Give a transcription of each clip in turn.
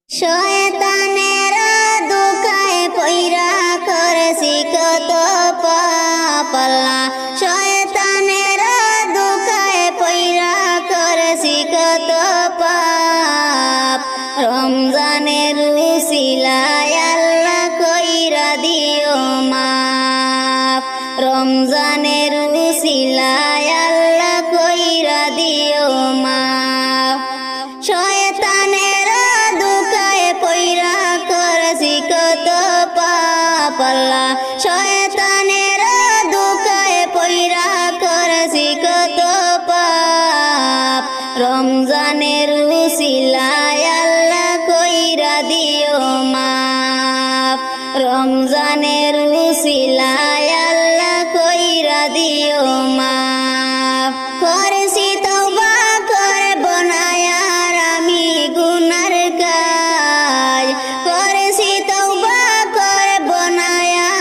শয়তানের দুকায় পইরা করছি কত পাপ আল্লাহ, শয়তানের দুকায় পইরা করছি কত পাপ। রমজানের উসিলায় আল্লাহ কইরা দিও মাফ, রমজানের উসিলায় আল্লাহ কইরা দিও মাফ। শয়তানের দুকায় পইরা করছি কত পাপ আল্লাহ, শয়তানের দুকায় পইরা করছি কত পাপ। রমজানের উসিলায় আল্লাহ কইরা দিও মাফ, রমজানের উসিলায় আল্লাহ কইরা দিও মাফ। করছি তওবা করব না আর আমি গুনার কাজ, করছি তওবা করব না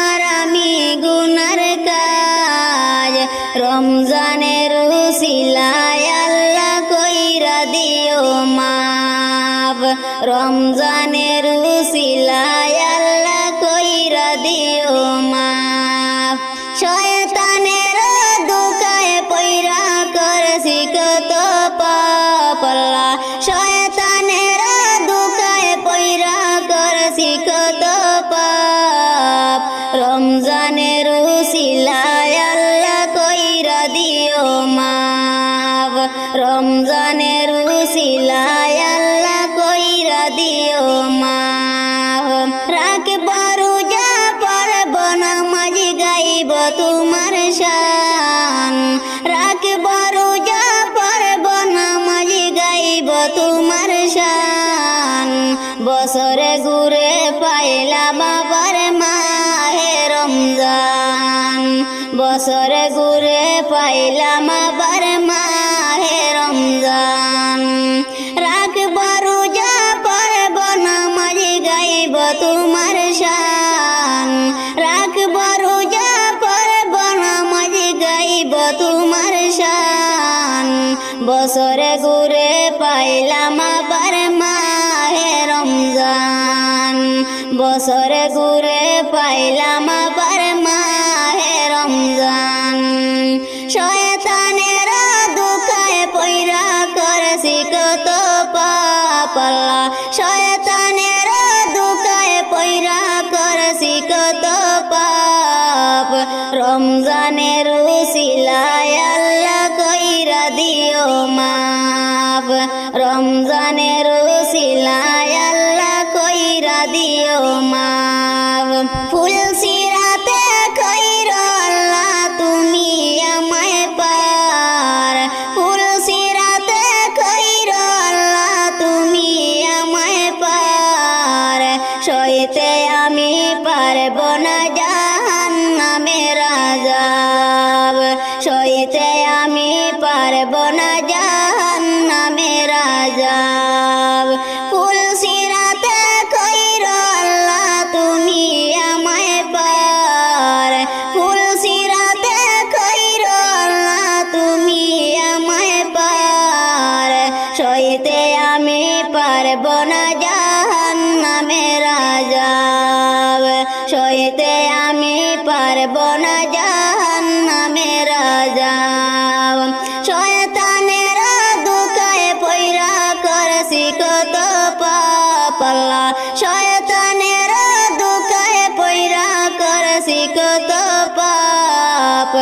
আর আমি গুনার কাজ। রমজানের উসিলায় আল্লাহ কইরা দিও মাফ, রমজানের উসিলায় আল্লাহ কইরা দিও মাফ। শয়তানের দুকায় পইরা করছি কত পাপ আল্লাহ, শয়তানের দুকায় পইরা করছি কত পাপ। রমজানের উসিলায় আল্লাহ কইরা দিও মাফ, রমজানের উসিলায় আল্লাহ কইরা দিও মাফ। রাখব রোজা পড়ব নামাজ গাইব তোমার শান, রাখব রোজা পড়ব নামাজ গাইব তোমার শান। বছরে ঘুরে পাইলাম আবার মাহে রমজান, বছরে ঘুরে পাইলাম আবার মাহে রমজান। রাখব রোজা পড়ব নামাজ গাইব তোমার শান, রাখব রোজা পড়ব নামাজ গাইব তোমার শান। বছরে ঘুরে পাইলাম আবার মাহে রমজান, বছরে ঘুরে পাইলাম আবার মাহে রমজান। শয়তানের দুকায় পইরা করছি কত পাপ আল্লাহ, শয়তানের দুকায় পইরা করছি কত পাপ। রমজানের উসিলায় আল্লাহ কইরা দিও মাফ, রমজানের উসিলায় আল্লাহ কইরা দিও মাফ। ফুল সিরাতে কইর আল্লাহ তুমি আমায় পার, ফুল সিরাতে কইর আল্লাহ তুমি আমায় পার। সইতে আমি পারব না জাহান্নামের আযাব, সইতে আমি পারব না জাহান্নামের আযাব। ফুল সিরাতে কইর আল্লাহ তুমি আমায় পার, ফুল সিরাতে কইর আল্লাহ তুমি আমায় পার। সইতে আমি পারব না জাহান্নামের আযাব, সইতে আমি পারব না জাহান্নামের আযাব। শয়তানের দুকায় পইরা করছি কত পাপ আল্লাহ, শয়তানের দুকায় পইরা করছি কত পাপ।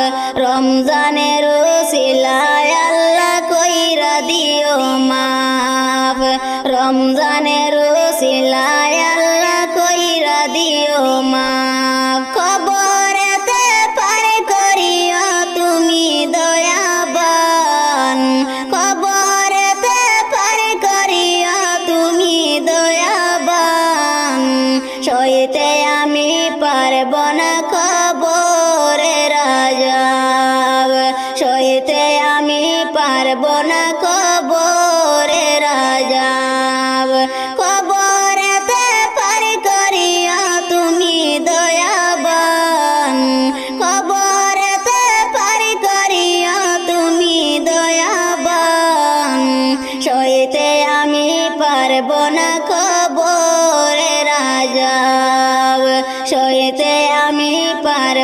রমজানের উসিলায় আল্লাহ কইরা দিও মাফ, রমজানের উসিলায় আল্লাহ কইরা দিও মাফ। কবরেতে পার করিও তুমি দয়াবান, কবরেতে পার করিও তুমি দয়াবান। সইতে আমি পারব না কবরের আযাব, সইতে আমি পারব না কবরের আযাব। কবরেতে পার করিও তুমি দয়াবান,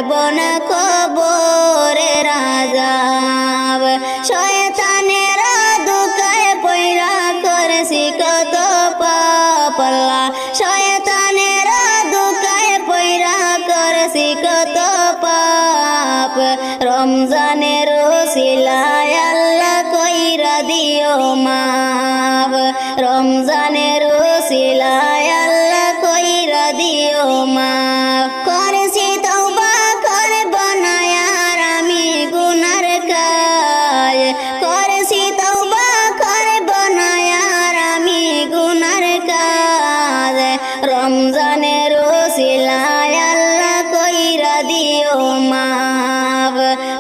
পারব না কবরে রাজাব শয়তানের দুকায় পয়রা করছি কত পাপ আল্লাহ শয়তানের দুকায় পয়রা করছি কত পাপ রমজানের ওসিলায় আল্লাহ কইরা দিও মাপ রমজানের ওসিলায় আল্লাহ কইরা দিও মাপ করেছি তওবা করব না আর আমি গুনার কাজ করেছি তওবা করব না আর আমি গুনার কাজ রমজানের ওসিলায় আল্লাহ কইরা দিও মাপ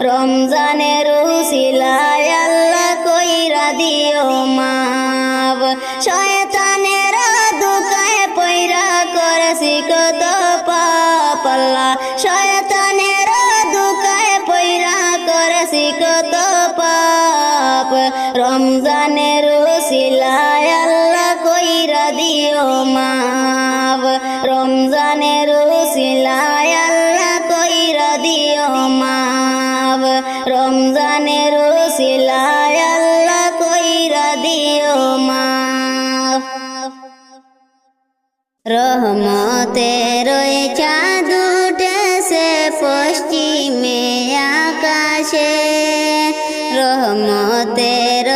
রমজানের ওসিলায় আল্লাহ কইরা দিও মাপ শয়তানের দুকায় পয়রা করছি কত পাপ আল্লাহ শয়তানের দুকায় পয়রা করছি কত পাপ রমজানের ওসিলায় আল্লাহ কইরা দিও মাপ রমজানের ওসিলায় আল্লাহ কইরা দিও মাপ রমজানের ওসিলায় আল্লাহ কইরা দিও মাপ রহমতের চাঁদ উঠেছে পশ্চিমে আকাশে রহমতের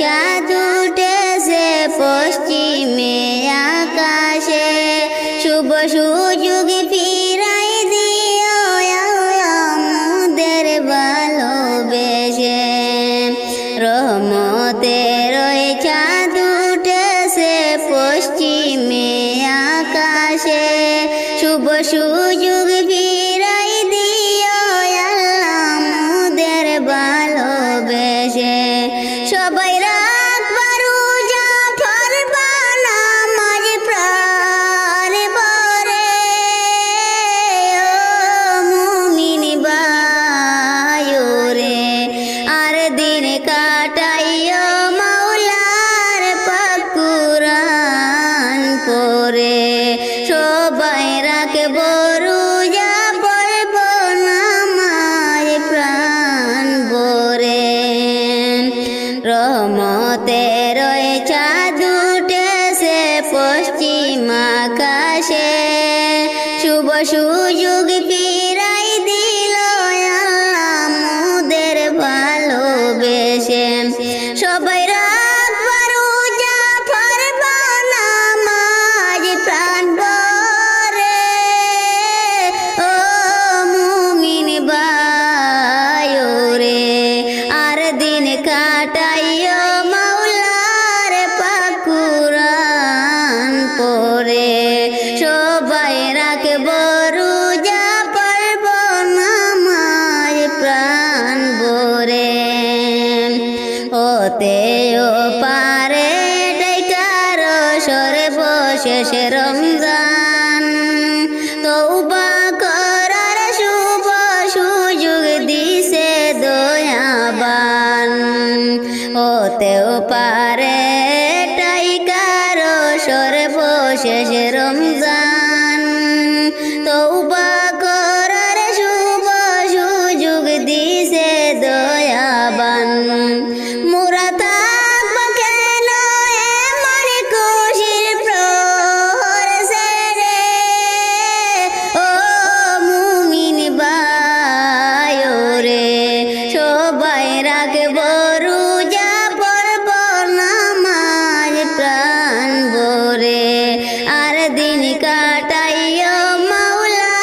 চাঁদ উঠেছে পশ্চিমে আকাশে শুভ সুযোগ ফিরাই দিও আমাদের ভালোবেসে রহমতের চাঁদ উঠেছে পশ্চিমে আকাশে শুভ সুযোগ ফিরাই দিও আমাদের ভালোবেসে সবাই রাখবার রোজা ফরবা নামাজ প্রাণ ভরে ও মুমিন ভাইও রে আর দিন কাটাইও মাওলার পাক কুরআন পড়ে সবাই রাখব রোজা পড়ব নামাজ প্রাণ ভরে রহমতের চাঁদ উঠেছে পশ্চিম আকাশে শুভ সুযোগ ফিরাই দিল আমাদের ভালোবেসে সবাই রাখবার রোজা পড়বা নামাজ প্রাণ ভরে ও মুমিন ভাইও রে আর দিন কাটাইও মাওলার পাক কুরআন পড়ে সবাই রাখব রোজা পড়ব নামাজ প্রাণ ভরে ওতে ও পারে ডাইকার সর্বশেষ রমজান তওবা করার শুভ সুযোগ দিছে দয়াবান ওতেও পারে ডাইকার সর্বশেষ রমজান তওবা করার শুভ সুযোগ দিছে দয়াবান মোরা থাকব কেন এমন খুশির প্রহর সেরে ও মুমিন ভাইও রে সবাই রাখব রোজা পড়ব নামাজ প্রাণ ভরে আর দিন কাটাইও মাওলা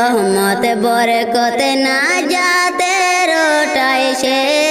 রহমত বরকত না যাতে রোটায় সে